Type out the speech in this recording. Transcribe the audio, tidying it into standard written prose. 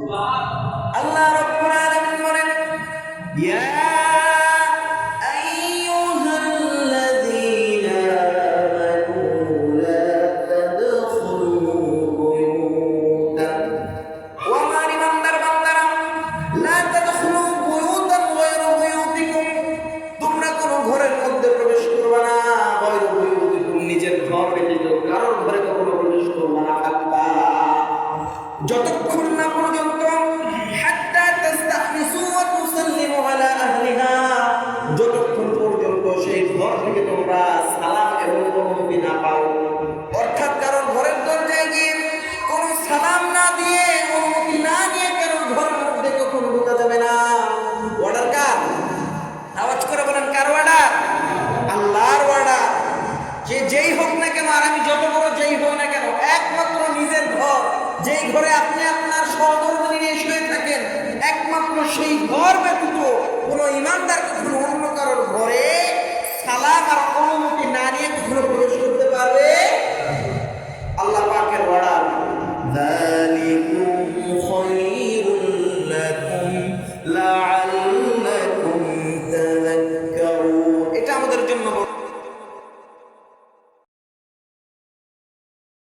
আল্লাহ রাব্বুল আলামিন বলেন, ইয়া আইয়ুহাল্লাযীনা আমানু লা তাদখুলু বুয়ুতান, ও আমার ইমানদার বান্দারা, লা তাদখুলু বুয়ুতান গায়রা বুয়ুতিকুম, তোমরা কোন ঘরের মধ্যে প্রবেশ করবে না, গায়রা বুয়ুতিকুম, নিজের ঘর ব্যতীত কারোর ঘরে কখনো প্রবেশ করবে না, হাত্তা, যতক্ষণ না পর্যন্ত, হাত্তা তাস্তাহনিসু ওয়া তুসাল্লিমু আলা আহলিহা, যতক্ষণ পর্যন্ত সেই ঘর থেকে তোমরা সালাম এবং অনুমতি না পাও। অর্থাৎ কারোর ঘরের দরজায় গিয়ে কোনো সালাম না দিয়ে, অনুমতি না নিয়ে কারোর ঘরের মধ্যে কখনো ঢোকা যাবে না। অর্ডার কার? আওয়াজ করে বলেন, কার অর্ডার? আল্লাহর অর্ডার। যে যেই হোক না কেন, আর আমি যত বড় যেই হোক না কেন, একমাত্র নিজের ঘর, যেই ঘরে আপনি আপনার সহধর্মিণী নিয়ে শুয়ে থাকেন, একমাত্র সেই ঘর ব্যতীত কোনো ইমানদার কখনো অন্য কারোর ঘরে